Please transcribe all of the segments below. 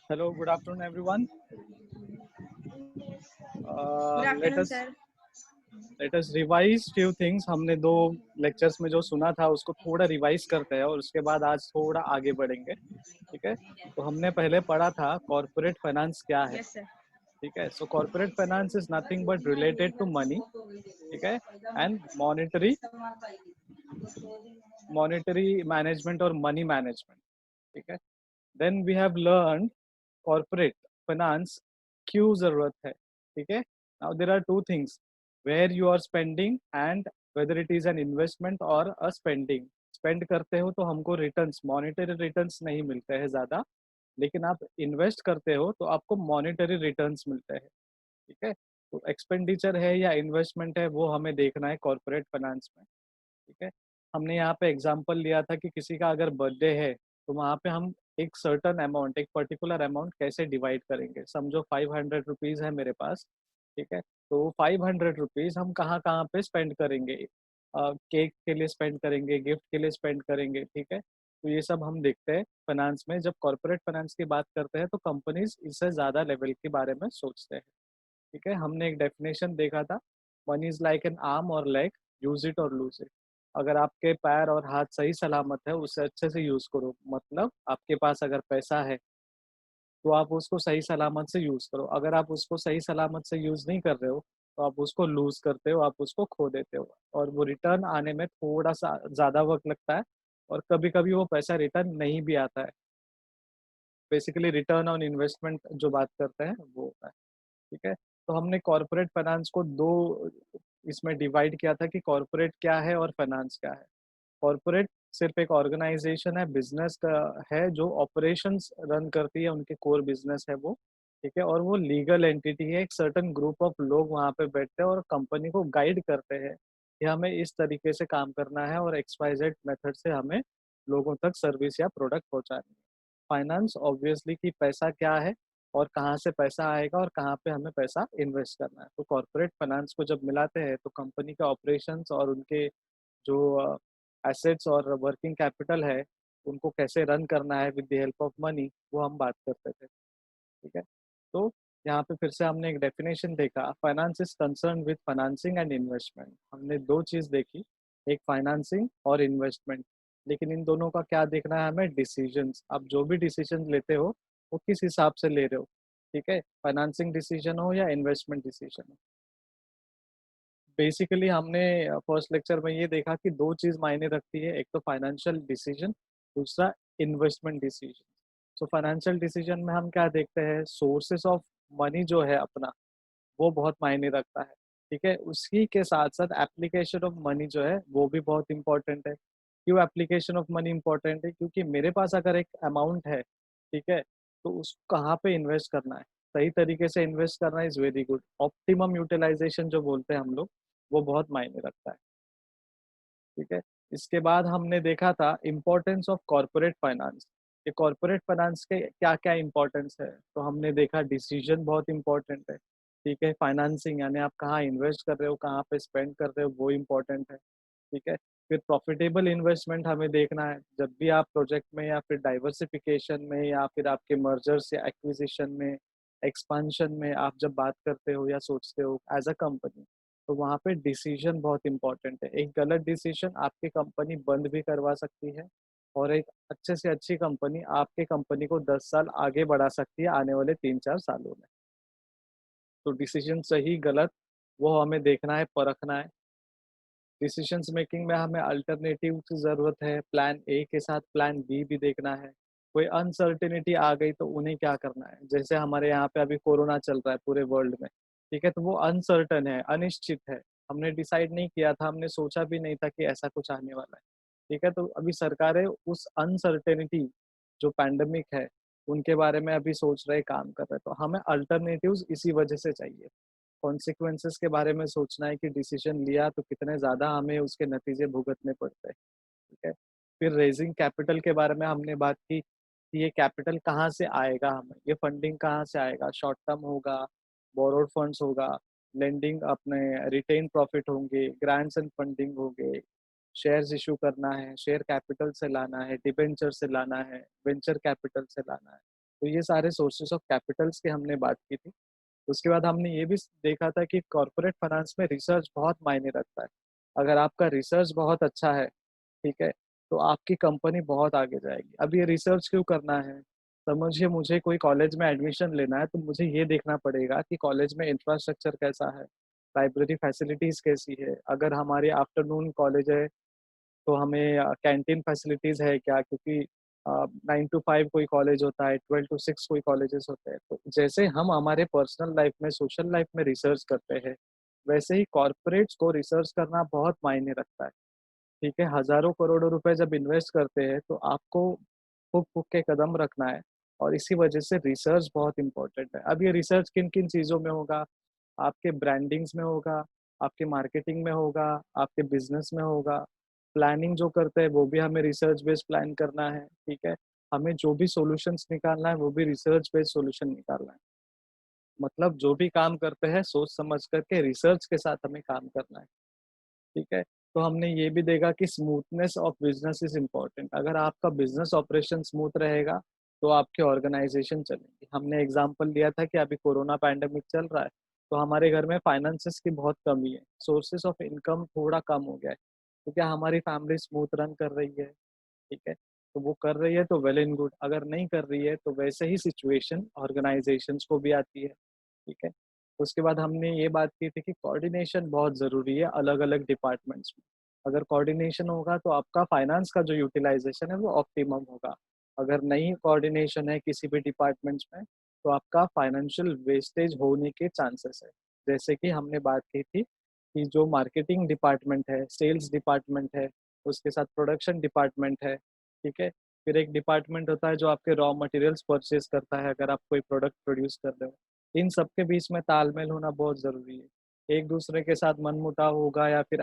Hello, good afternoon, everyone. Good Let afternoon, us sir. let us revise few things. हमने दो lectures में जो सुना था उसको थोड़ा रिवाइज करते हैं और उसके बाद आज थोड़ा आगे बढ़ेंगे, ठीक है। तो हमने पहले पढ़ा था कॉर्पोरेट फाइनेंस क्या है, Yes, sir. ठीक है। So corporate finance is nothing but related to money, ठीक है, एंड मॉनेटरी मैनेजमेंट और मनी मैनेजमेंट, ठीक है। Then we have learn corporate finance क्यों जरूरत है, ठीक है। Now there are two things, where you are spending and whether it is an investment और अ स्पेंडिंग। स्पेंड करते हो तो हमको रिटर्न्स, मॉनेटरी रिटर्न्स नहीं मिलते हैं ज़्यादा, लेकिन आप इन्वेस्ट करते हो तो आपको मॉनेटरी रिटर्न्स मिलते हैं, ठीक है। तो एक्सपेंडिचर है या इन्वेस्टमेंट है वो हमें देखना है कॉर्पोरेट फाइनेंस में, ठीक है। हमने यहाँ पे एग्जांपल लिया था कि किसी का अगर बर्थडे है तो वहाँ पे हम एक सर्टन अमाउंट, एक पर्टिकुलर अमाउंट कैसे डिवाइड करेंगे। समझो 500 रुपीज़ है मेरे पास, ठीक है। तो 500 रुपीज़ हम कहाँ कहाँ पे स्पेंड करेंगे, केक के लिए स्पेंड करेंगे, गिफ्ट के लिए स्पेंड करेंगे, ठीक है। तो ये सब हम देखते हैं फाइनेंस में। जब कॉर्पोरेट फाइनेंस की बात करते हैं तो कंपनीज इससे ज़्यादा लेवल के बारे में सोचते हैं, ठीक है। हमने एक डेफिनेशन देखा था, money is like an arm और लेग, यूज इट और लूज इट। अगर आपके पैर और हाथ सही सलामत है उसे अच्छे से यूज करो, मतलब आपके पास अगर पैसा है तो आप उसको सही सलामत से यूज करो। अगर आप उसको सही सलामत से यूज नहीं कर रहे हो तो आप उसको लूज करते हो, आप उसको खो देते हो, और वो रिटर्न आने में थोड़ा सा ज्यादा वक्त लगता है, और कभी कभी वो पैसा रिटर्न नहीं भी आता है। बेसिकली रिटर्न ऑन इन्वेस्टमेंट जो बात करते हैं वो होता है, ठीक है। तो हमने कॉर्पोरेट फाइनेंस को दो इसमें डिवाइड किया था कि कॉर्पोरेट क्या है और फाइनेंस क्या है। कॉर्पोरेट सिर्फ एक ऑर्गेनाइजेशन है, बिजनेस का है, जो ऑपरेशंस रन करती है, उनके कोर बिजनेस है वो, ठीक है। और वो लीगल एंटिटी है, एक सर्टन ग्रुप ऑफ लोग वहाँ पे बैठते हैं और कंपनी को गाइड करते हैं कि हमें इस तरीके से काम करना है और XYZ मेथड से हमें लोगों तक सर्विस या प्रोडक्ट पहुंचानी है। फाइनेंस ऑब्वियसली कि पैसा क्या है और कहाँ से पैसा आएगा और कहाँ पे हमें पैसा इन्वेस्ट करना है। तो कॉर्पोरेट फाइनेंस को जब मिलाते हैं तो कंपनी के ऑपरेशंस और उनके जो एसेट्स और वर्किंग कैपिटल है उनको कैसे रन करना है with the help of money, वो हम बात करते थे, ठीक है। तो यहाँ पे फिर से हमने एक डेफिनेशन देखा, finance is concern with financing and investment. हमने दो चीज़ देखी, एक फाइनेंसिंग और इन्वेस्टमेंट, लेकिन इन दोनों का क्या देखना है हमें, डिसीजंस। आप जो भी डिसीजन लेते हो वो किस हिसाब से ले रहे हो, ठीक है, फाइनेंसिंग डिसीजन हो या इन्वेस्टमेंट डिसीजन हो। बेसिकली हमने फर्स्ट लेक्चर में ये देखा कि दो चीज मायने रखती है, एक तो फाइनेंशियल डिसीजन, दूसरा investment decision. So financial decision में हम क्या देखते हैं, सोर्सेस ऑफ मनी जो है अपना, वो बहुत मायने रखता है, ठीक है। उसी के साथ साथ एप्लीकेशन ऑफ मनी जो है वो भी बहुत इंपॉर्टेंट है। क्यों एप्लीकेशन ऑफ मनी इंपॉर्टेंट है, क्योंकि मेरे पास अगर एक अमाउंट है, ठीक है, तो उसको कहाँ पे इन्वेस्ट करना है, सही तरीके से इन्वेस्ट करना is very good. Optimum utilization जो बोलते हैं हम लोग, वो बहुत मायने रखता है, ठीक है। इसके बाद हमने देखा था इम्पोर्टेंस ऑफ कॉर्पोरेट फाइनेंस, ये कॉर्पोरेट फाइनेंस के क्या क्या इंपॉर्टेंस है। तो हमने देखा डिसीजन बहुत इंपॉर्टेंट है, ठीक है। फाइनेंसिंग यानी आप कहाँ इन्वेस्ट कर रहे हो, कहाँ पे स्पेंड कर रहे हो, वो इम्पोर्टेंट है, ठीक है। फिर प्रॉफिटेबल इन्वेस्टमेंट हमें देखना है, जब भी आप प्रोजेक्ट में या फिर डाइवर्सिफिकेशन में या फिर आपके मर्जर्स या एक्विजिशन में, एक्सपांशन में आप जब बात करते हो या सोचते हो एज अ कंपनी, तो वहाँ पे डिसीजन बहुत इंपॉर्टेंट है। एक गलत डिसीजन आपकी कंपनी बंद भी करवा सकती है, और एक अच्छे से अच्छी कंपनी आपके कंपनी को 10 साल आगे बढ़ा सकती है आने वाले 3-4 सालों में। तो डिसीजन सही गलत वो हमें देखना है, परखना है। डिसीजंस मेकिंग में हमें अल्टरनेटिव की ज़रूरत है, प्लान ए के साथ प्लान बी भी देखना है। कोई अनसर्टेनिटी आ गई तो उन्हें क्या करना है, जैसे हमारे यहाँ पे अभी कोरोना चल रहा है पूरे वर्ल्ड में, ठीक है। तो वो अनसर्टन है, अनिश्चित है, हमने डिसाइड नहीं किया था, हमने सोचा भी नहीं था कि ऐसा कुछ आने वाला है, ठीक है। तो अभी सरकारें उस अनसर्टेनिटी जो पैंडमिक है उनके बारे में अभी सोच रहे, काम कर रहे, तो हमें अल्टरनेटिव्स इसी वजह से चाहिए। कॉन्सिक्वेंसेस के बारे में सोचना है कि डिसीजन लिया तो कितने ज़्यादा हमें उसके नतीजे भुगतने पड़ते हैं, ठीक है। फिर रेजिंग कैपिटल के बारे में हमने बात की कि ये कैपिटल कहाँ से आएगा, हमें ये फंडिंग कहाँ से आएगा, शॉर्ट टर्म होगा, बोरोड फंड्स होगा, लेंडिंग अपने रिटेन प्रॉफिट होंगे, ग्रांट्स एंड फंडिंग होंगे, शेयर्स इशू करना है, शेयर कैपिटल से लाना है, डिबेंचर से लाना है, वेंचर कैपिटल से लाना है। तो ये सारे सोर्सेस ऑफ कैपिटल्स की हमने बात की थी। उसके बाद हमने ये भी देखा था कि कॉर्पोरेट फाइनेंस में रिसर्च बहुत मायने रखता है। अगर आपका रिसर्च बहुत अच्छा है, ठीक है, तो आपकी कंपनी बहुत आगे जाएगी। अब ये रिसर्च क्यों करना है? समझिए मुझे कोई कॉलेज में एडमिशन लेना है, तो मुझे ये देखना पड़ेगा कि कॉलेज में इंफ्रास्ट्रक्चर कैसा है, लाइब्रेरी फैसिलिटीज़ कैसी है, अगर हमारी आफ्टरनून कॉलेज है तो हमें कैंटीन फैसिलिटीज़ है क्या? क्योंकि 9 टू 5 कोई कॉलेज होता है, 12 टू 6 कोई कॉलेजेस होते हैं। तो जैसे हम हमारे पर्सनल लाइफ में, सोशल लाइफ में रिसर्च करते हैं, वैसे ही कॉर्पोरेट्स को रिसर्च करना बहुत मायने रखता है। ठीक है, हज़ारों करोड़ों रुपए जब इन्वेस्ट करते हैं, तो आपको फूँक-फूँक के कदम रखना है और इसी वजह से रिसर्च बहुत इम्पोर्टेंट है। अब ये रिसर्च किन-किन चीज़ों में होगा? आपके ब्रांडिंग्स में होगा, आपके मार्केटिंग में होगा, आपके बिज़नेस में होगा। प्लानिंग जो करते हैं, वो भी हमें रिसर्च बेस्ड प्लान करना है, ठीक है? हमें जो भी सॉल्यूशंस निकालना है, वो भी रिसर्च बेस्ड सॉल्यूशन निकालना है। मतलब जो भी काम करते हैं, सोच समझ कर के रिसर्च के साथ हमें काम करना है। ठीक है? तो हमने ये भी देखा कि smoothness of business is important. अगर आपका बिज़नेस ऑपरेशन स्मूथ रहेगा, तो आपकी ऑर्गनाइज़ेशन चलेगी। हमने एग्ज़ाम्पल लिया था कि अभी कोरोना पैंडेमिक चल रहा है, तो हमारे घर में फाइनेंसेस की बहुत कमी है, सोर्सेज़ ऑफ इनकम थोड़ा कम हो गया है। तो क्या हमारी फैमिली स्मूथ रन कर रही है? ठीक है? तो वो कर रही है तो वेल एंड गुड, अगर नहीं कर रही है, तो वैसे ही सिचुएशन ऑर्गनाइज़ेशंस को भी आती है। ठीक है? उसके बाद हमने ये बात की थी कि कोऑर्डिनेशन बहुत ज़रूरी है अलग-अलग डिपार्टमेंट्स में। अगर कोऑर्डिनेशन होगा तो आपका फाइनेंस का जो यूटिलाइज़ेशन है वो ऑप्टिमम होगा। अगर नहीं कोऑर्डिनेशन है किसी भी डिपार्टमेंट्स में, तो आपका फाइनेंशियल वेस्टेज होने के चांसेस है। जैसे कि हमने बात की थी कि जो मार्केटिंग डिपार्टमेंट है, सेल्स डिपार्टमेंट है, उसके साथ प्रोडक्शन डिपार्टमेंट है, ठीक है? फिर एक डिपार्टमेंट होता है जो आपके रॉ मटेरियल्स परचेज़ करता है अगर आप कोई प्रोडक्ट प्रोड्यूस कर रहे हो। इन सब के बीच में तालमेल होना बहुत ज़रूरी है। एक-दूसरे के साथ मनमुटाव होगा या फिर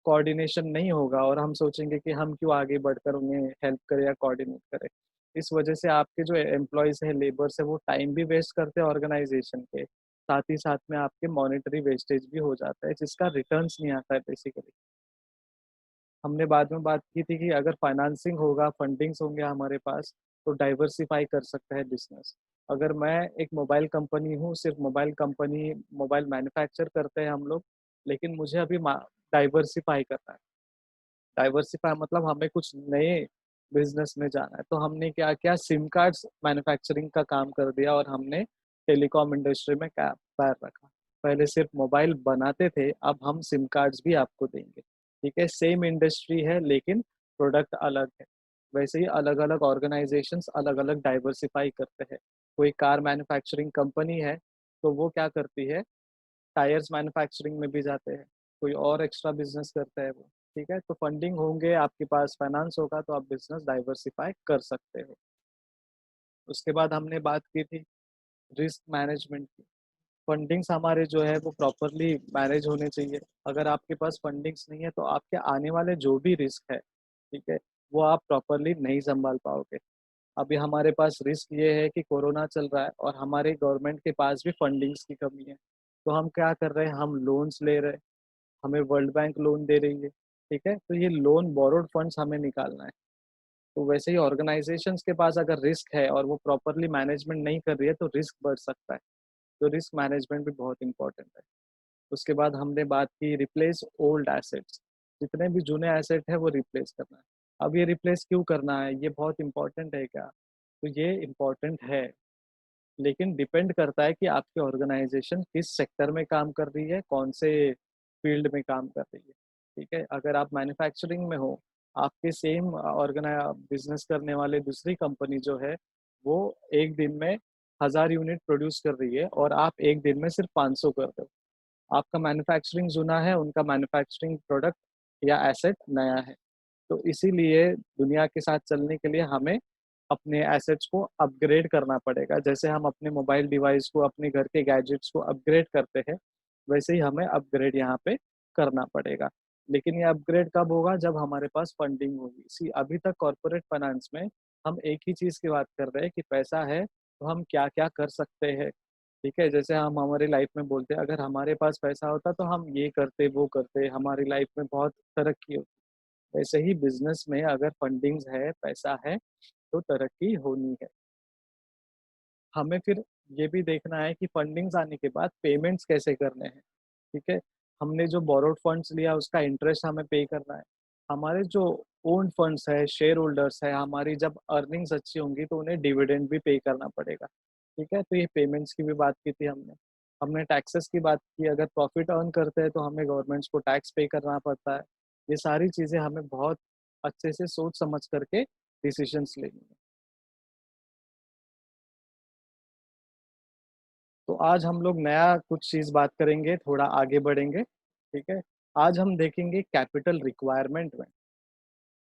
कोऑर्डिनेशन नहीं होगा और हम सोचेंगे कि हम क्यों आगे बढ़कर उन्हें हेल्प करें या कोऑर्डिनेट करें। इस वजह से आपके जो एम्प्लॉइज़ हैं, लेबर्स हैं, वो टाइम भी वेस्ट करते हैं ऑर्गनाइज़ेशन के, साथ ही साथ में आपके मॉनेटरी वेस्टेज भी हो जाता है, जिसका रिटर्न्स नहीं आता है बेसिकली। हमने बाद में बात की थी कि अगर फाइनेंसिंग होगा, फंडिंग्स होंगे हमारे पास, तो डाइवर्सिफ़ाई कर सकता है बिज़नेस। अगर मैं एक मोबाइल कंपनी हूँ, सिर्फ़ मोबाइल कंपनी मोबाइल मैन्युफैक्चर करते हैं हम लोग, लेकिन मुझे अभी मा डाइवर्सिफ़ाई करना है। डाइवर्सिफ़ाई मतलब हमें कुछ नए बिज़नेस में जाना है। तो हमने क्या किया, सिम कार्ड्स मैन्युफैक्चरिंग का काम कर दिया और हमने टेलीकॉम इंडस्ट्री में का पैर रखा। पहले सिर्फ़ मोबाइल बनाते थे, अब हम सिम कार्ड्स भी आपको देंगे। ठीक है? सेम इंडस्ट्री है लेकिन प्रोडक्ट अलग है। वैसे ही अलग-अलग ऑर्गनाइज़ेशंस अलग-अलग डाइवर्सिफ़ाई करते हैं। कोई कार मैन्युफैक्चरिंग कंपनी है, तो वो क्या करती है, टायर्स मैन्युफैक्चरिंग में भी जाते हैं। कोई और एक्स्ट्रा बिज़नेस करता है वो। ठीक है? तो फंडिंग होंगे, आपके पास फाइनेंस होगा तो आप बिज़नेस डाइवर्सिफ़ाई कर सकते हो। उसके बाद हमने बात की थी रिस्क मैनेजमेंट की। फंडिंग्स हमारे जो है वो प्रॉपर्ली मैनेज होने चाहिए। अगर आपके पास फंडिंग्स नहीं है तो आपके आने वाले जो भी रिस्क है, ठीक है? वो आप प्रॉपर्ली नहीं सँभाल पाओगे। अभी हमारे पास रिस्क ये है कि कोरोना चल रहा है और हमारे गवर्नमेंट के पास भी फंडिंग्स की कमी है। तो हम क्या कर रहे हैं, हम लोन्स ले रहे हैं। हमें वर्ल्ड बैंक लोन दे रही है, ठीक है? तो ये लोन बोरोड फंड्स हमें निकालना है। तो वैसे ही ऑर्गनाइज़ेशंस के पास अगर रिस्क है और वो प्रॉपर्ली मैनेजमेंट नहीं कर रही है तो रिस्क बढ़ सकता है। तो रिस्क मैनेजमेंट भी बहुत इम्पोर्टेंट है। उसके बाद हमने बात की रिप्लेस ओल्ड एसेट्स। जितने भी जूने एसेट है वो रिप्लेस करना है। अब ये रिप्लेस क्यों करना है? ये बहुत इम्पोर्टेंट है क्या? तो ये इम्पोर्टेंट है, लेकिन डिपेंड करता है कि आपकी ऑर्गनाइज़ेशन किस सेक्टर में काम कर रही है, कौन से फील्ड में काम कर रही है, ठीक है? अगर आप मैन्युफैक्चरिंग में हो, आपके सेम बिज़नेस करने वाले दूसरी कंपनी जो है, वो 1 दिन में 1000 यूनिट प्रोड्यूस कर रही है और आप 1 दिन में सिर्फ 500 कर रहे हो। आपका मैन्युफैक्चरिंग जूना है, उनका मैन्युफैक्चरिंग प्रोडक्ट या एसेट नया है। तो इसीलिए दुनिया के साथ चलने के लिए हमें अपने एसेट्स को अपग्रेड करना पड़ेगा। जैसे हम अपने मोबाइल डिवाइस को, अपने घर के गैजेट्स को अपग्रेड करते हैं, वैसे ही हमें अपग्रेड यहाँ पे करना पड़ेगा। लेकिन ये अपग्रेड कब होगा? जब हमारे पास फंडिंग होगी। सी अभी तक कॉर्पोरेट फाइनेंस में हम एक ही चीज़ की बात कर रहे हैं कि पैसा है, तो हम क्या-क्या कर सकते हैं, ठीक है? जैसे हम हमारी लाइफ में बोलते हैं, अगर हमारे पास पैसा होता तो हम ये करते, वो करते, हमारी लाइफ में बहुत तरक्की होती। वैसे ही बिज़नेस में अगर फंडिंग्स है, पैसा है, तो तरक्की होनी है। हमें फिर ये भी देखना है कि फंडिंग्स आने के बाद पेमेंट्स कैसे करने हैं, ठीक है? हमने जो बोरोड फंड्स लिया उसका इंटरेस्ट हमें पे करना है। हमारे जो ओन्ड फंड्स है, शेयर होल्डर्स है, हमारी जब अर्निंग्स अच्छी होंगी तो उन्हें डिविडेंड भी पे करना पड़ेगा, ठीक है? तो ये पेमेंट्स की भी बात की थी हमने। हमने टैक्सेस की बात की, अगर प्रॉफिट अर्न करते हैं तो हमें गवर्नमेंट्स को टैक्स पे करना पड़ता है। ये सारी चीज़ें हमें बहुत अच्छे से सोच समझ करके डिसीजंस लेनी है। तो आज हम लोग नया कुछ चीज़ बात करेंगे, थोड़ा आगे बढ़ेंगे, ठीक है? आज हम देखेंगे कैपिटल रिक्वायरमेंट में,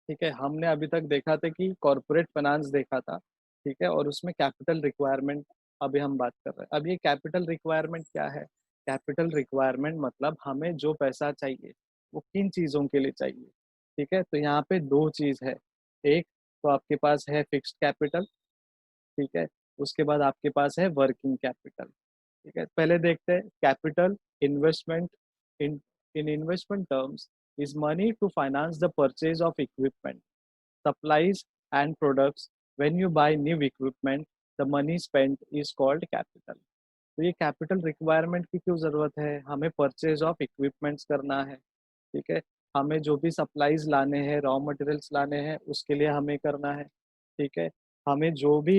ठीक है? हमने अभी तक देखा था कि कॉर्पोरेट फाइनेंस देखा था, ठीक है? और उसमें कैपिटल रिक्वायरमेंट अभी हम बात कर रहे हैं। अब ये कैपिटल रिक्वायरमेंट क्या है? कैपिटल रिक्वायरमेंट मतलब हमें जो पैसा चाहिए, वो किन चीज़ों के लिए चाहिए, ठीक है? तो यहाँ पे 2 चीज़ है, एक तो आपके पास है फिक्स्ड कैपिटल, ठीक है? उसके बाद आपके पास है वर्किंग कैपिटल। ठीक है, पहले देखते हैं capital investment in in investment terms is money to finance the purchase of equipment, supplies and products. When you buy new equipment the money spent is called capital. तो ये कैपिटल रिक्वायरमेंट की क्यों जरूरत है? हमें परचेज ऑफ इक्विपमेंट्स करना है, ठीक है? हमें जो भी सप्लाईज लाने हैं, रॉ मटेरियल्स लाने हैं, उसके लिए हमें करना है, ठीक है? हमें जो भी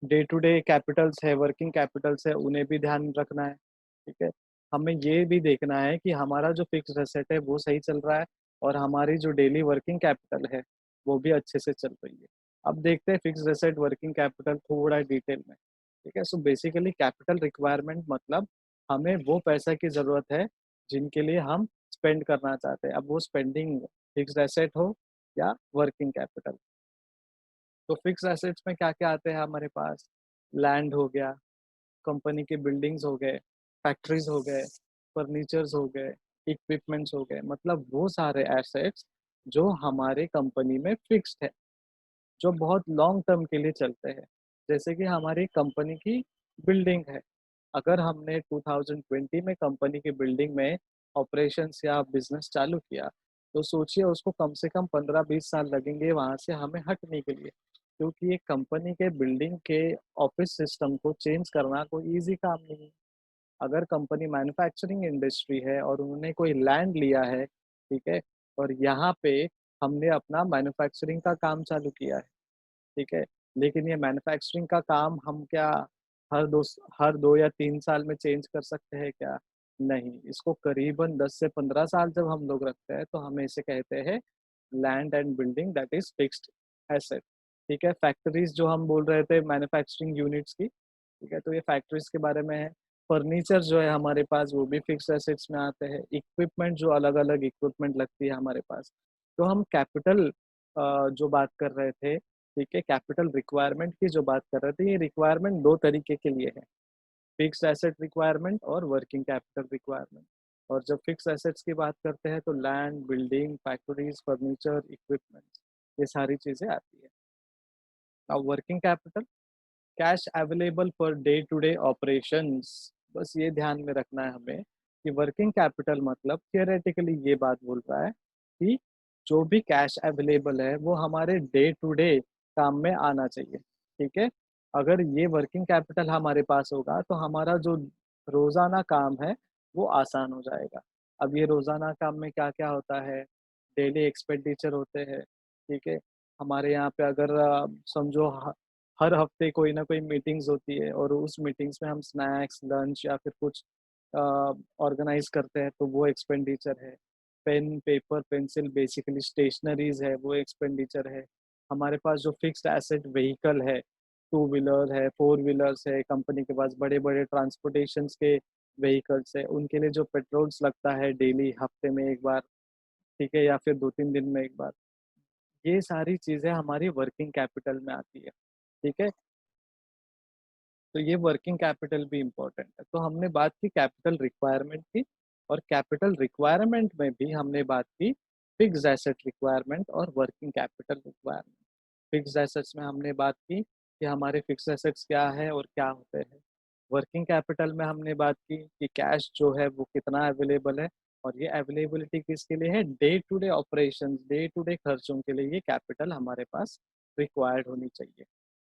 डे टू डे कैपिटल्स है, वर्किंग कैपिटल्स है, उन्हें भी ध्यान रखना है, ठीक है? हमें ये भी देखना है कि हमारा जो फिक्स्ड एसेट है वो सही चल रहा है और हमारी जो डेली वर्किंग कैपिटल है वो भी अच्छे से चल रही है। अब देखते हैं फिक्स्ड एसेट वर्किंग कैपिटल थोड़ा डिटेल में, ठीक है? सो बेसिकली कैपिटल रिक्वायरमेंट मतलब हमें वो पैसा की ज़रूरत है जिनके लिए हम स्पेंड करना चाहते हैं। अब वो स्पेंडिंग फिक्स्ड एसेट हो या वर्किंग कैपिटल। तो फिक्स एसेट्स में क्या-क्या आते हैं हमारे पास? लैंड हो गया, कंपनी के बिल्डिंग्स हो गए, फैक्ट्रीज हो गए, फर्नीचर्स हो गए, इक्विपमेंट्स हो गए, मतलब वो सारे एसेट्स जो हमारे कंपनी में फिक्स्ड है, जो बहुत लॉन्ग टर्म के लिए चलते हैं। जैसे कि हमारी कंपनी की बिल्डिंग है, अगर हमने 2020 में कंपनी की बिल्डिंग में ऑपरेशंस या बिजनेस चालू किया, तो सोचिए उसको कम से कम 15-20 साल लगेंगे वहाँ से हमें हटने के लिए, क्योंकि एक कंपनी के बिल्डिंग के ऑफिस सिस्टम को चेंज करना कोई ईज़ी काम नहीं है। अगर कंपनी मैन्युफैक्चरिंग इंडस्ट्री है और उन्होंने कोई लैंड लिया है, ठीक है? और यहाँ पे हमने अपना मैन्युफैक्चरिंग का काम चालू किया है, ठीक है? लेकिन ये मैन्युफैक्चरिंग का काम हम क्या हर 2 या 3 साल में चेंज कर सकते हैं क्या? नहीं, इसको करीबन 10 से 15 साल जब हम लोग रखते हैं, तो हम इसे कहते हैं land and building that is fixed asset, ठीक है? फैक्ट्रीज़ जो हम बोल रहे थे मैन्युफैक्चरिंग यूनिट्स की, ठीक है? तो ये फैक्ट्रीज़ के बारे में है। फर्नीचर जो है हमारे पास वो भी फिक्स्ड एसेट्स में आते हैं। इक्विपमेंट जो अलग-अलग इक्विपमेंट लगती है हमारे पास। तो हम कैपिटल जो बात कर रहे थे, ठीक है, कैपिटल रिक्वायरमेंट की जो बात कर रहे थे, ये रिक्वायरमेंट 2 तरीके के लिए है, फिक्स्ड एसेट रिक्वायरमेंट और वर्किंग कैपिटल रिक्वायरमेंट। और जब फिक्स्ड एसेट्स की बात करते हैं तो land, building, factories, furniture, equipments, ये सारी चीज़ें आती है। अब working capital, cash available for day to day operations. बस ये ध्यान में रखना है हमें कि वर्किंग कैपिटल मतलब थियोरेटिकली ये बात बोल रहा है कि जो भी कैश अवेलेबल है वो हमारे डे टू डे काम में आना चाहिए, ठीक है? अगर ये वर्किंग कैपिटल हमारे पास होगा तो हमारा जो रोज़ाना काम है वो आसान हो जाएगा। अब ये रोज़ाना काम में क्या-क्या होता है? डेली एक्सपेंडिचर होते हैं, ठीक है? हमारे यहाँ पे अगर समझो हर हफ्ते कोई ना कोई मीटिंग्स होती है और उस मीटिंग्स में हम स्नैक्स, लंच या फिर कुछ ऑर्गेनाइज़ करते हैं तो वो एक्सपेंडिचर है। पेन, पेपर, पेंसिल बेसिकली स्टेशनरीज़ है, वो एक्सपेंडिचर है। हमारे पास जो फिक्स्ड एसेट व्हीकल है, टू व्हीलर है, फोर व्हीलर्स है, कंपनी के पास बड़े-बड़े ट्रांसपोर्टेशंस के व्हीकल्स है, उनके लिए जो पेट्रोल्स लगता है डेली हफ्ते में 1 बार, ठीक है? या फिर 2-3 दिन में 1 बार। ये सारी चीज़ें हमारी वर्किंग कैपिटल में आती है, ठीक है? तो ये वर्किंग कैपिटल भी इम्पोर्टेंट है। तो हमने बात की कैपिटल रिक्वायरमेंट की और कैपिटल रिक्वायरमेंट में भी हमने बात की फिक्स्ड एसेट रिक्वायरमेंट और working capital requirement. Fixed assets में हमने बात की कि हमारे फिक्स्ड एसेट्स क्या है और क्या होते हैं। वर्किंग कैपिटल में हमने बात की कि कैश जो है वो कितना अवेलेबल है और ये अवेलेबिलिटी किसके लिए है? Day to day operations, day to day खर्चों के लिए ये कैपिटल हमारे पास रिक्वायर्ड होनी चाहिए।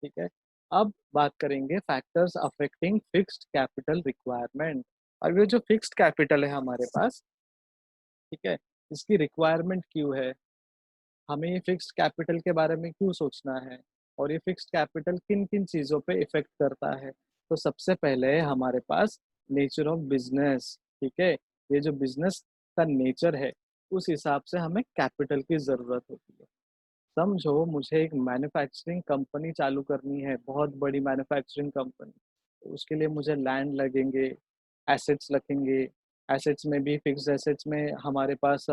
ठीक है। अब बात करेंगे factors affecting fixed capital requirement. अब ये जो फिक्स्ड कैपिटल है हमारे पास, ठीक है, इसकी रिक्वायरमेंट क्यों है, हमें ये फिक्स्ड कैपिटल के बारे में क्यों सोचना है, और ये फिक्स्ड कैपिटल किन किन चीज़ों पे इफेक्ट करता है। तो सबसे पहले है हमारे पास नेचर ऑफ बिजनेस। ठीक है, ये जो बिजनेस का नेचर है उस हिसाब से हमें कैपिटल की ज़रूरत होती है। समझो मुझे एक मैन्युफैक्चरिंग कंपनी चालू करनी है, बहुत बड़ी मैन्युफैक्चरिंग कंपनी, तो उसके लिए मुझे लैंड लगेंगे, एसेट्स लगेंगे। एसेट्स में भी फिक्स्ड एसेट्स में हमारे पास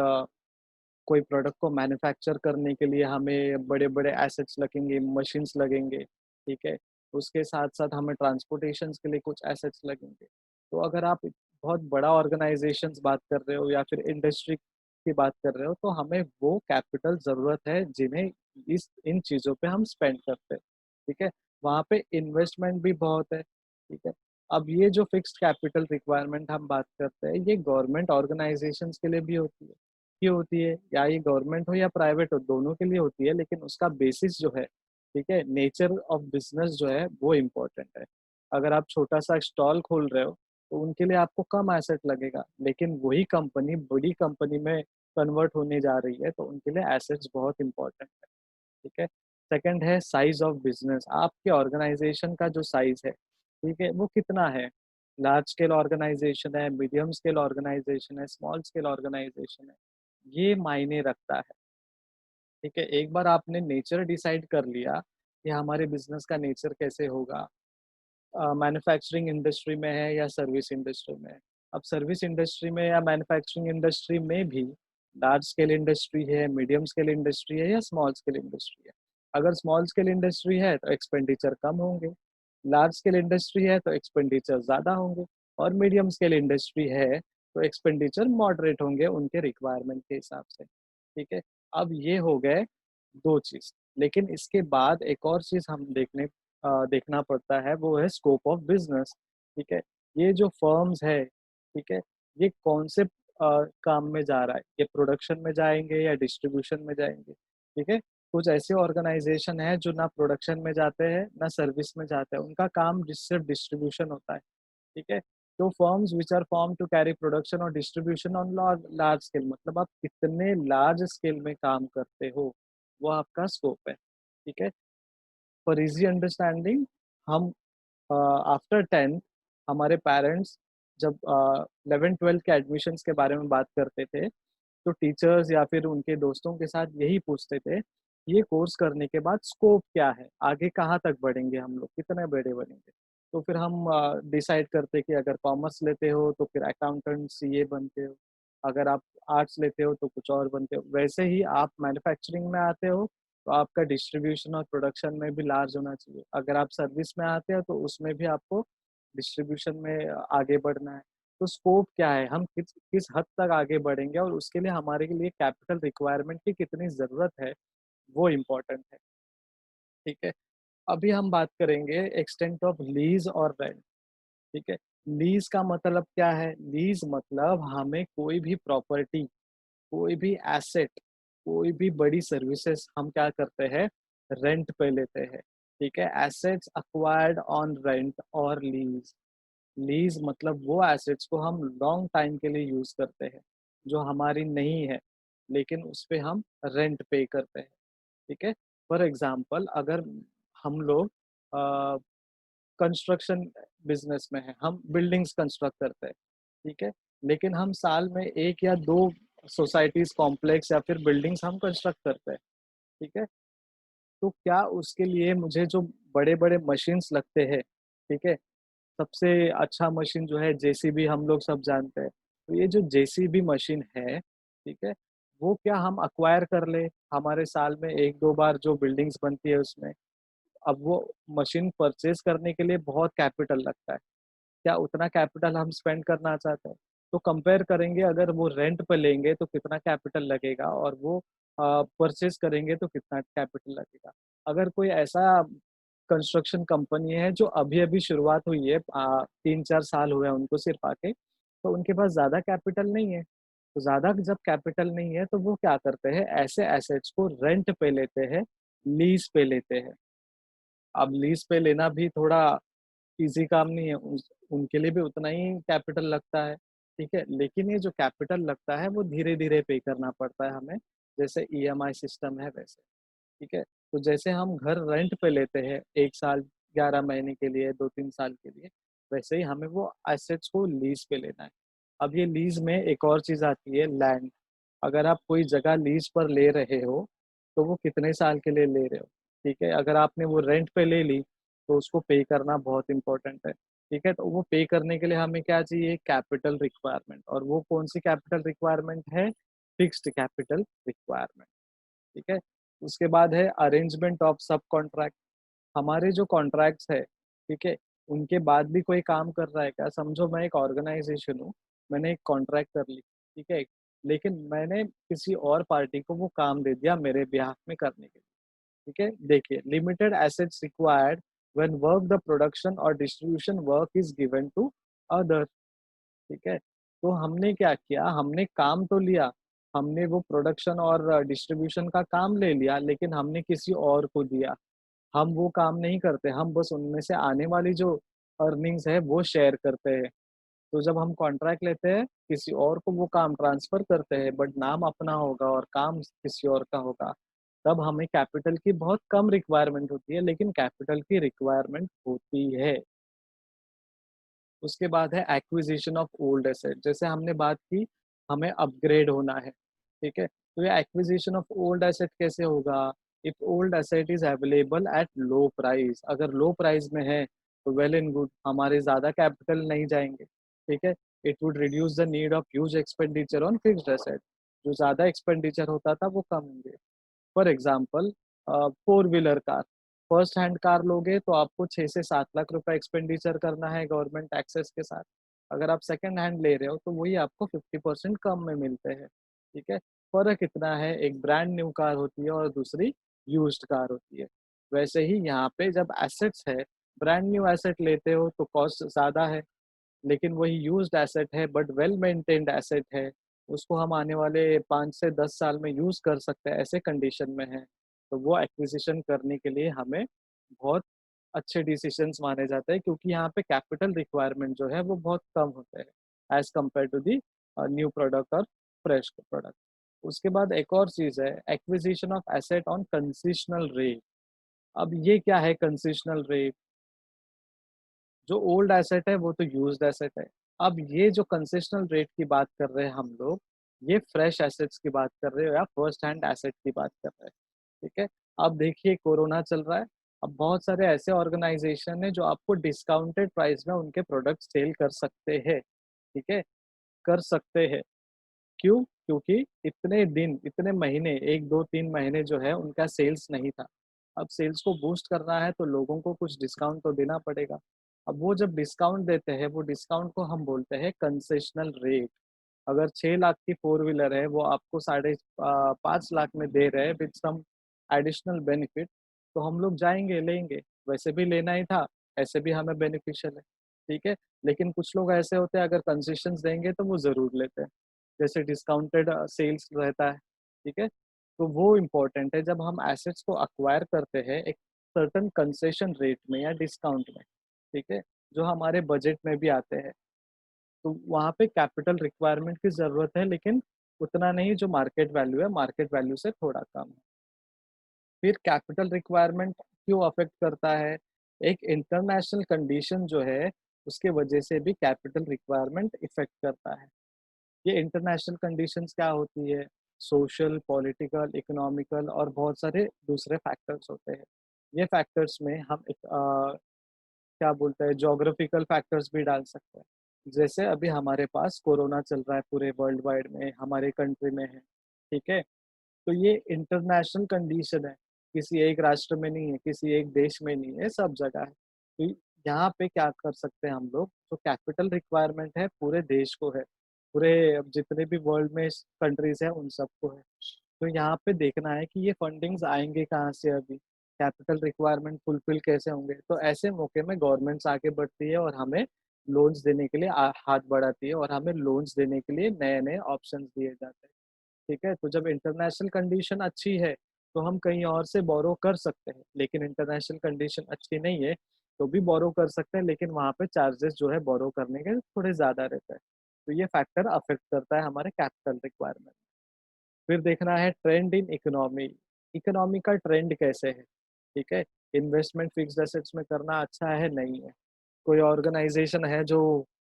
कोई प्रोडक्ट को मैन्युफैक्चर करने के लिए हमें बड़े-बड़े एसेट्स लगेंगे, मशीन्स लगेंगे, ठीक है? उसके साथ-साथ हमें ट्रांसपोर्टेशंस के लिए कुछ एसेट्स लगेंगे। तो अगर आप बहुत बड़ा ऑर्गनाइज़ेशंस बात कर रहे हो या फिर इंडस्ट्री की बात कर रहे हो, तो हमें वो कैपिटल ज़रूरत है जिन्हें इस इन चीज़ों पे हम स्पेंड करते हैं, ठीक है? वहाँ पे इन्वेस्टमेंट भी बहुत है, ठीक है? अब ये जो फिक्स्ड कैपिटल रिक्वायरमेंट हम बात करते हैं, ये गवर्नमेंट ऑर्गनाइज़ेशंस के लिए भी होती है। क्यों होती है, या ये गवर्नमेंट हो या प्राइवेट हो, दोनों के लिए होती है, लेकिन उसका बेसिस जो है, ठीक है, नेचर ऑफ बिजनेस जो है वो इम्पोर्टेंट है। अगर आप छोटा सा स्टॉल खोल रहे हो तो उनके लिए आपको कम एसेट लगेगा, लेकिन वही कंपनी बड़ी कंपनी में कन्वर्ट होने जा रही है तो उनके लिए एसेट्स बहुत इंपॉर्टेंट है। ठीक है। सेकंड है साइज ऑफ बिजनेस, आपके ऑर्गेनाइजेशन का जो साइज है, ठीक है, वो कितना है। लार्ज स्केल ऑर्गेनाइजेशन है, मीडियम स्केल ऑर्गेनाइजेशन है, स्मॉल स्केल ऑर्गेनाइजेशन है, ये मायने रखता है। ठीक है, एक बार आपने नेचर डिसाइड कर लिया कि हमारे बिजनेस का नेचर कैसे होगा, मैन्युफैक्चरिंग इंडस्ट्री में है या सर्विस इंडस्ट्री में है। अब सर्विस इंडस्ट्री में या मैन्युफैक्चरिंग इंडस्ट्री में भी लार्ज स्केल इंडस्ट्री है, मीडियम स्केल इंडस्ट्री है या स्मॉल स्केल इंडस्ट्री है। अगर स्मॉल स्केल इंडस्ट्री है तो एक्सपेंडिचर कम होंगे, लार्ज स्केल इंडस्ट्री है तो एक्सपेंडिचर ज़्यादा होंगे, और मीडियम स्केल इंडस्ट्री है तो एक्सपेंडिचर मॉडरेट होंगे उनके रिक्वायरमेंट के हिसाब से। ठीक है, अब ये हो गए 2 चीज़, लेकिन इसके बाद एक और चीज़ हम देखना पड़ता है, वो है स्कोप ऑफ बिज़नेस, ठीक है? ये जो फर्म्स है, ठीक है? ये कौन से काम में जा रहा है? ये प्रोडक्शन में जाएँगे या डिस्ट्रीब्यूशन में जाएँगे, ठीक है? कुछ ऐसे ऑर्गनाइज़ेशन हैं जो ना प्रोडक्शन में जाते हैं, ना सर्विस में जाते हैं, उनका काम सिर्फ़ डिस्ट्रीब्यूशन होता है, ठीक है? तो firms which are formed to carry production और डिस्ट्रीब्यूशन ऑन लार्ज स्केल, मतलब आप कितने लार्ज स्केल में काम करते हो, वो आपका स्कोप है, ठीक है? फॉर ईज़ी अंडरस्टैंडिंग, हम आफ्टर 10th हमारे पेरेंट्स जब 11th-12th के एडमिशन्स के बारे में बात करते थे, तो टीचर्स या फिर उनके दोस्तों के साथ यही पूछते थे, ये कोर्स करने के बाद स्कोप क्या है? आगे कहाँ तक बढ़ेंगे हम लोग? कितने बड़े बनेंगे? तो फिर हम डिसाइड करते कि अगर कॉमर्स लेते हो तो फिर अकाउंटेंट, सीए बनते हो। अगर आप आर्ट्स लेते हो तो कुछ और बनते हो। वैसे ही आप मैन्युफैक्चरिंग में आते हो तो आपका डिस्ट्रीब्यूशन और प्रोडक्शन में भी लार्ज होना चाहिए। अगर आप सर्विस में आते हो तो उसमें भी आपको डिस्ट्रीब्यूशन में आगे बढ़ना है। तो स्कोप क्या है, हम किस किस हद तक आगे बढ़ेंगे और उसके लिए हमारे लिए कैपिटल रिक्वायरमेंट की कितनी ज़रूरत है, वो इम्पोर्टेंट है, ठीक है? अभी हम बात करेंगे एक्सटेंट ऑफ लीज़ और रेंट, ठीक है? लीज़ का मतलब क्या है? लीज़ मतलब हमें कोई भी प्रॉपर्टी, कोई भी एसेट, कोई भी बड़ी सर्विसेज़ हम क्या करते हैं? रेंट पे लेते हैं, ठीक है? एसेट्स एक्वायर्ड ऑन रेंट और लीज़। लीज़ मतलब वो एसेट्स को हम लॉन्ग टाइम के लिए यूज़ करते हैं, जो हमारी नहीं है, लेकिन उसपे हम रेंट पे करते हैं, ठीक है? फॉर एग्ज़ाम्पल अगर हम लोग अ, कंस्ट्रक्शन बिज़नेस में हैं, हम बिल्डिंग्स कंस्ट्रक्ट करते हैं, ठीक है? लेकिन हम साल में 1 या 2 सोसाइटीज़, कॉम्प्लेक्स या फिर बिल्डिंग्स हम कंस्ट्रक्ट करते हैं, ठीक है? तो क्या उसके लिए मुझे जो बड़े-बड़े मशीन्स लगते हैं, ठीक है? सबसे अच्छा मशीन जो है जेसीबी, हम लोग सब जानते हैं। तो ये जो जेसीबी मशीन है, ठीक है? वो क्या हम एक्वायर कर लें, हमारे साल में 1-2 बार जो बिल्डिंग्स बनती है उसमें। अब वो मशीन परचेज़ करने के लिए बहुत कैपिटल लगता है। क्या उतना कैपिटल हम स्पेंड करना चाहते हैं? तो कंपेयर करेंगे, अगर वो रेंट पे लेंगे तो कितना कैपिटल लगेगा और वो परचेज़ करेंगे तो कितना कैपिटल लगेगा। अगर कोई ऐसा कंस्ट्रक्शन कंपनी है जो अभी-अभी शुरुआत हुई है, 3-4 साल हुए हैं उनको सिर्फ़ आके, तो उनके पास ज़्यादा कैपिटल नहीं है। तो ज़्यादा जब कैपिटल नहीं है तो वो क्या करते हैं, ऐसे एसेट्स को रेंट पे लेते हैं, लीज़ पे लेते हैं। अब लीज़ पे लेना भी थोड़ा ईज़ी काम नहीं है, उनके लिए भी उतना ही कैपिटल लगता है, ठीक है? लेकिन ये जो कैपिटल लगता है वो धीरे-धीरे पे करना पड़ता है हमें, जैसे ईएमआई सिस्टम है वैसे, ठीक है? तो जैसे हम घर रेंट पे लेते हैं 1 साल, 11 महीने के लिए, 2-3 साल के लिए, वैसे ही हमें वो एसेट्स को लीज़ पे लेना है। अब ये लीज़ में एक और चीज़ आती है लैंड। अगर आप कोई जगह लीज़ पर ले रहे हो, तो वो कितने साल के लिए ले रहे हो, ठीक है? अगर आपने वो रेंट पे ले ली, तो उसको पे करना बहुत इम्पोर्टेंट है, ठीक है? तो वो पे करने के लिए हमें क्या चाहिए? कैपिटल रिक्वायरमेंट और वो कौन-सी कैपिटल रिक्वायरमेंट है? फिक्स्ड कैपिटल रिक्वायरमेंट, ठीक है? उसके बाद है अरेंजमेंट ऑफ सब कॉन्ट्रैक्ट। हमारे जो कॉन्ट्रैक्ट्स है, ठीक है? उनके बाद भी कोई काम कर रहा है क्या? समझो मैं एक ऑर्गनाइज़ेशन हूँ, मैंने एक कॉन्ट्रैक्ट कर ली, ठीक है? लेकिन मैंने किसी और पार्टी को वो काम दे दिया मेरे बिहाफ़ में करने के लिए, ठीक है? देखिए, limited assets required when work the production और distribution work is given to other, ठीक है? तो हमने क्या किया, हमने काम तो लिया, हमने वो प्रोडक्शन और डिस्ट्रीब्यूशन का काम ले लिया, लेकिन हमने किसी और को दिया। हम वो काम नहीं करते, हम बस उनमें से आने वाली जो अर्निंग्स है वो शेयर करते हैं। तो जब हम कॉन्ट्रैक्ट लेते हैं, किसी और को वो काम ट्रांसफ़र करते हैं बट नाम अपना होगा और काम किसी और का होगा, तब हमें कैपिटल की बहुत कम रिक्वायरमेंट होती है, लेकिन कैपिटल की रिक्वायरमेंट होती है। उसके बाद है एक्विज़िशन ऑफ ओल्ड एसेट जैसे हमने बात की, हमें अपग्रेड होना है, ठीक है? तो ये एक्विज़िशन ऑफ ओल्ड एसेट कैसे होगा? If old asset is available at low price अगर लो प्राइस में है, तो वेल एंड गुड हमारे ज़्यादा कैपिटल नहीं जाएँगे, ठीक है? It would reduce the need of huge expenditure on fixed asset जो ज़्यादा एक्सपेंडिचर होता था वो कम होंगे। For example four wheeler car, first hand car लोगे तो आपको 6 से 7 लाख रुपए एक्सपेंडिचर करना है गवर्नमेंट टैक्सेस के साथ। अगर आप सेकंड हैंड ले रहे हो तो वही आपको 50% कम में मिलते हैं, ठीक है? फ़र्क इतना है एक ब्रांड न्यू कार होती है और दूसरी यूज्ड कार होती है। वैसे ही यहाँ पे जब एसेट्स है, ब्रांड न्यू एसेट लेते हो तो कॉस्ट ज़्यादा है। लेकिन वही यूज़्ड एसेट है बट वेल मेंटेन्ड एसेट है, उसको हम आने वाले 5 से 10 साल में यूज़ कर सकते हैं, ऐसे कंडीशन में है। तो वो एक्विज़िशन करने के लिए हमें बहुत अच्छे डिसीज़न्स माने जाते हैं क्योंकि यहाँ पे कैपिटल रिक्वायरमेंट जो है वो बहुत कम होते हैं as compare to the new product और फ्रेश प्रोडक्ट। उसके बाद एक और चीज़ है acquisition of asset on concessional rate. अब ये क्या है कंसेशनल रेट? जो ओल्ड एसेट है वो तो यूज्ड एसेट है। अब ये जो कंसेशनल रेट की बात कर रहे हैं हम लोग, ये फ्रेश एसेट्स की बात कर रहे हो या फर्स्ट हैंड एसेट की बात कर रहे हैं, ठीक है? अब देखिए कोरोना चल रहा है, अब बहुत सारे ऐसे ऑर्गनाइज़ेशन हैं जो आपको डिस्काउंटेड प्राइस में उनके प्रोडक्ट सेल कर सकते हैं, ठीक है? कर सकते हैं। क्यों? क्योंकि इतने दिन, इतने महीने 1, 2, 3 महीने जो है उनका सेल्स नहीं था। अब सेल्स को बूस्ट करना है तो लोगों को कुछ डिस्काउंट तो देना पड़ेगा। अब वो जब डिस्काउंट देते हैं, वो डिस्काउंट को हम बोलते हैं कंसेशनल रेट। अगर 6 लाख की फ़ोर व्हीलर है, वो आपको 5 लाख में दे रहे हैं विथ सम एडिशनल बेनिफिट, तो हम लोग जाएँगे, लेंगे। वैसे भी लेना ही था, ऐसे भी हमें बेनिफिशियल है, ठीक है? लेकिन कुछ लोग ऐसे होते हैं अगर कंसेशंस देंगे तो वो ज़रूर लेते हैं। जैसे डिस्काउंटेड सेल्स रहता है, ठीक है? तो वो इम्पोर्टेंट है जब हम एसेट्स को एक्वायर करते हैं एक सर्टेन कंसेशन रेट में या डिस्काउंट में, ठीक है? जो हमारे बजट में भी आते हैं। तो वहाँ पे कैपिटल रिक्वायरमेंट की ज़रूरत है लेकिन उतना नहीं जो मार्केट वैल्यू है, मार्केट वैल्यू से थोड़ा कम है। फिर कैपिटल रिक्वायरमेंट क्यों अफ़ेक्ट करता है? एक इंटरनेशनल कंडीशन जो है, उसके वजह से भी कैपिटल रिक्वायरमेंट इफ़ेक्ट करता है। ये इंटरनेशनल कंडीशंस क्या होती है? सोशल, पॉलिटिकल, इकोनॉमिकल और बहुत सारे दूसरे फैक्टर्स होते हैं। ये फैक्टर्स में हम एक क्या बोलते हैं ज्योग्राफिकल फैक्टर्स भी डाल सकते हैं। जैसे अभी हमारे पास कोरोना चल रहा है पूरे वर्ल्ड वाइड में, हमारे कंट्री में है, ठीक है? तो ये इंटरनेशनल कंडीशन है, किसी एक राष्ट्र में नहीं है, किसी एक देश में नहीं है, सब जगह है। तो यहाँ पे क्या कर सकते हैं हम लोग, जो कैपिटल रिक्वायरमेंट है पूरे देश को है, पूरे अब जितने भी वर्ल्ड में कंट्रीज़ हैं उन सबको है। तो यहाँ पे देखना है कि ये फंडिंग्स आएँगे कहाँ से अभी, कैपिटल रिक्वायरमेंट फुलफिल कैसे होंगे? तो ऐसे मौके में गवर्नमेंट्स आगे बढ़ती है और हमें लोन्स देने के लिए हाथ बढ़ाती है और हमें लोन्स देने के लिए नए-नए ऑप्शंस दिए जाते हैं। ठीक है? तो जब इंटरनेशनल कंडीशन अच्छी है, तो हम कहीं और से बोरो कर सकते हैं, लेकिन इंटरनेशनल कंडीशन अच्छी नहीं है तो भी बोरो कर सकते हैं, लेकिन वहाँ पे चार्जेस जो है बोरो करने के थोड़े ज़्यादा रहता है। तो ये फैक्टर अफेक्ट करता है हमारे कैपिटल रिक्वायरमेंट। फिर देखना है ट्रेंड इन इकोनॉमी, इकोनॉमी का ट्रेंड कैसे है, ठीक है? इन्वेस्टमेंट फिक्स्ड एसेट्स में करना अच्छा है, नहीं है? कोई ऑर्गेनाइजेशन है जो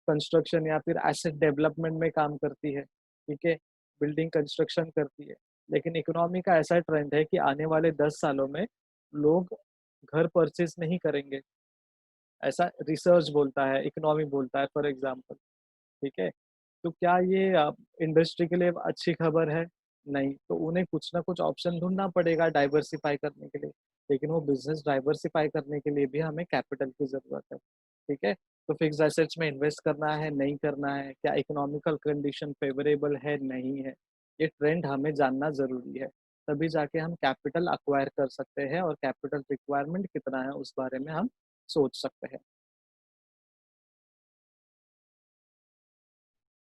कंस्ट्रक्शन या फिर एसेट डेवलपमेंट में काम करती है, ठीक है? बिल्डिंग कंस्ट्रक्शन करती है, लेकिन इकोनॉमी का ऐसा ट्रेंड है कि आने वाले 10 सालों में लोग घर परचेज़ नहीं करेंगे, ऐसा रिसर्च बोलता है, इकोनॉमी बोलता है फॉर एग्ज़ाम्पल, ठीक है? तो क्या ये इंडस्ट्री के लिए अच्छी खबर है? नहीं, तो उन्हें कुछ ना कुछ ऑप्शन ढूँढना पड़ेगा डाइवर्सिफ़ाई करने के लिए, लेकिन वो बिज़नेस डाइवर्सिफ़ाई करने के लिए भी हमें कैपिटल की ज़रूरत है, ठीक है? तो फिक्स्ड एसेट्स में इन्वेस्ट करना है, नहीं करना है? क्या इकोनॉमिकल कंडीशन फ़ेवरेबल है, नहीं है? ये ट्रेंड हमें जानना ज़रूरी है, तभी जाके हम कैपिटल एक्वायर कर सकते हैं और कैपिटल रिक्वायरमेंट कितना है, उस बारे में हम सोच सकते हैं।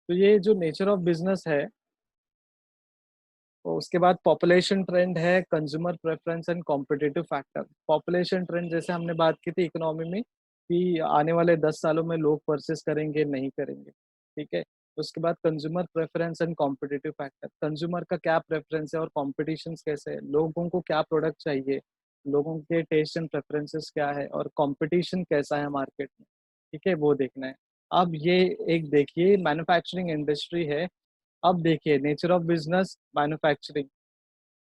तो ये जो नेचर ऑफ बिज़नेस है, तो उसके बाद पॉपुलेशन ट्रेंड है, consumer preference and competitive factor. Population trend जैसे हमने बात की थी इकोनॉमी में कि आने वाले 10 सालों में लोग परचेज़ करेंगे, नहीं करेंगे, ठीक है? उसके बाद consumer preference and competitive factor. Consumer का क्या प्रेफ़रेंस है और कॉम्पिटिशन्स कैसे है? लोगों को क्या प्रोडक्ट चाहिए? लोगों के टेस्ट एंड प्रेफ़रेंसेस क्या है और कॉम्पिटिशन कैसा है मार्केट में? ठीक है, वो देखना है। अब ये एक देखिए मैन्युफैक्चरिंग इंडस्ट्री है, अब देखिए नेचर ऑफ बिज़नेस मैन्युफैक्चरिंग,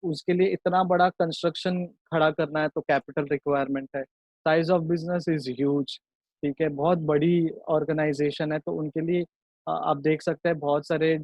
उसके लिए इतना बड़ा कंस्ट्रक्शन खड़ा करना है तो कैपिटल रिक्वायरमेंट है। Size of business is huge, ठीक है? बहुत बड़ी ऑर्गनाइज़ेशन है तो उनके लिए आप देख सकते हैं बहुत सारे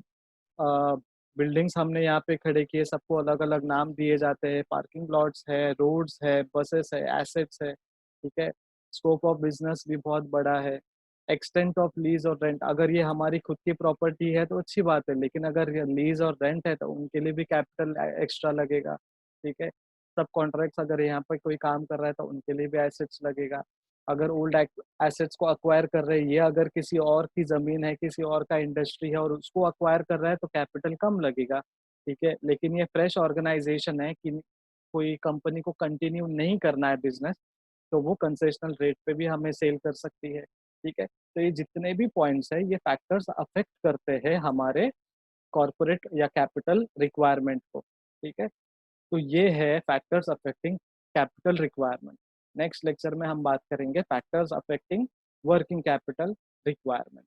बिल्डिंग्स हमने यहाँ पे खड़े किए, सबको अलग-अलग नाम दिए जाते हैं, पार्किंग लॉट्स है, रोड्स है, बसेस है, एसेट्स है, ठीक है? स्कोप ऑफ बिज़नेस भी बहुत बड़ा है। एक्सटेंट ऑफ लीज़ और रेंट, अगर ये हमारी खुद की प्रॉपर्टी है तो अच्छी बात है, लेकिन अगर ये लीज़ और रेंट है तो उनके लिए भी कैपिटल एक्स्ट्रा लगेगा, ठीक है? सब कॉन्ट्रैक्ट्स अगर यहाँ पे कोई काम कर रहा है तो उनके लिए भी एसेट्स लगेगा। अगर ओल्ड एसेट्स को एक्वायर कर रहे हैं, ये अगर किसी और की ज़मीन है, किसी और का इंडस्ट्री है और उसको एक्वायर कर रहा है तो कैपिटल कम लगेगा, ठीक है? लेकिन ये फ्रेश ऑर्गनाइज़ेशन है कि कोई कंपनी को कंटिन्यू नहीं करना है बिज़नेस, तो वो कंसेशनल रेट पे भी हमें सेल कर सकती है, ठीक है? तो ये जितने भी पॉइंट्स हैं, ये फैक्टर्स अफ़ेक्ट करते हैं हमारे कॉर्पोरेट या कैपिटल रिक्वायरमेंट को, ठीक है? तो ये है factors affecting capital requirement. Next lecture में हम बात करेंगे factors affecting working capital requirement.